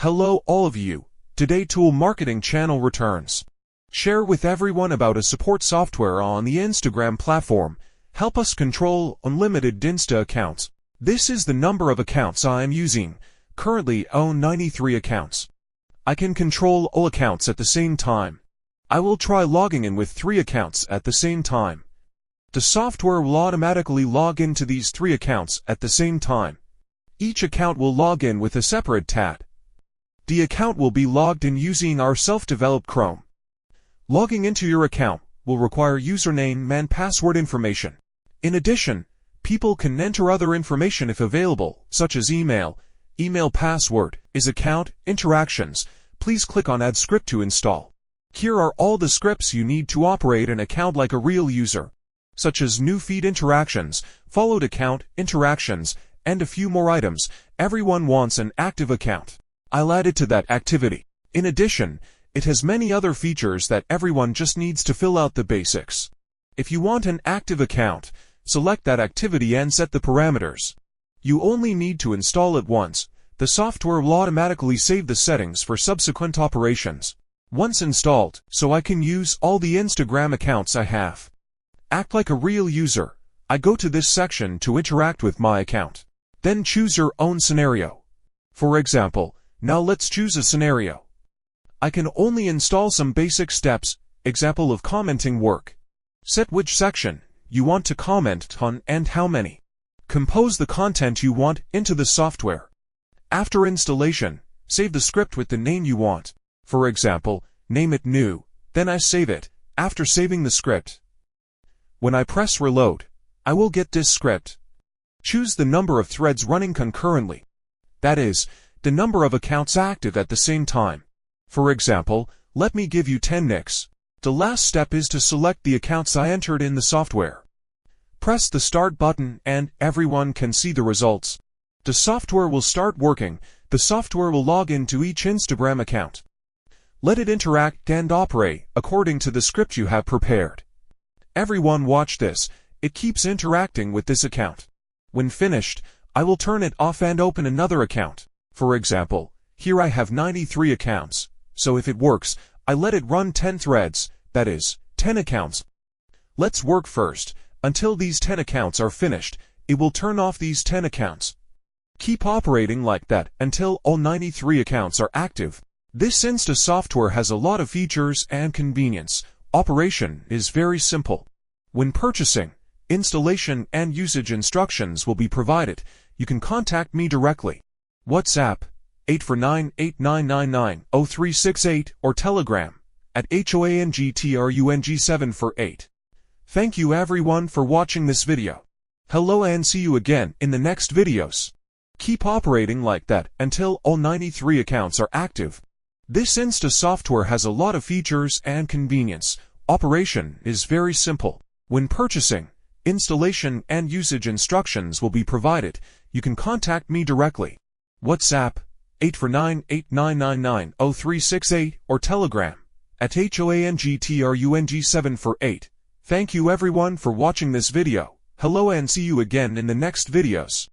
Hello all of you. Today Tool Marketing channel returns. Share with everyone about a support software on the Instagram platform. Help us control unlimited Insta accounts. This is the number of accounts I am using. Currently own 93 accounts. I can control all accounts at the same time. I will try logging in with 3 accounts at the same time. The software will automatically log into these 3 accounts at the same time. Each account will log in with a separate tab. The account will be logged in using our self-developed Chrome. Logging into your account will require username and password information. In addition, people can enter other information if available, such as email password, account, interactions. Please click on Add Script to install. Here are all the scripts you need to operate an account like a real user, such as new feed interactions, followed account, interactions, and a few more items. Everyone wants an active account. I'll add it to that activity. In addition, it has many other features that everyone just needs to fill out the basics. If you want an active account, select that activity and set the parameters. You only need to install it once. The software will automatically save the settings for subsequent operations. Once installed, so I can use all the Instagram accounts I have. Act like a real user. I go to this section to interact with my account. Then choose your own scenario. For example, now let's choose a scenario. I can only install some basic steps, example of commenting work. Set which section you want to comment on and how many. Compose the content you want into the software. After installation, save the script with the name you want. For example, name it new, then I save it. After saving the script, when I press reload, I will get this script. Choose the number of threads running concurrently. That is, the number of accounts active at the same time. For example, let me give you 10 nicks. The last step is to select the accounts I entered in the software. Press the start button and everyone can see the results. The software will start working. The software will log into each Instagram account. Let it interact and operate according to the script you have prepared. Everyone watch this. It keeps interacting with this account. When finished, I will turn it off and open another account. For example, here I have 93 accounts, so if it works, I let it run 10 threads, that is, 10 accounts. Let's work first. Until these 10 accounts are finished, it will turn off these 10 accounts. Keep operating like that until all 93 accounts are active. This Insta software has a lot of features and convenience. Operation is very simple. When purchasing, installation and usage instructions will be provided. You can contact me directly. WhatsApp 849-8999-0368 or Telegram at HOANGTRUNG748. Thank you everyone for watching this video. Hello and see you again in the next videos. Keep operating like that until all 93 accounts are active. This Insta software has a lot of features and convenience. Operation is very simple. When purchasing, installation and usage instructions will be provided. You can contact me directly. WhatsApp 849-8999-0368 or Telegram at HOANGTRUNG748. Thank you everyone for watching this video. Hello and see you again in the next videos.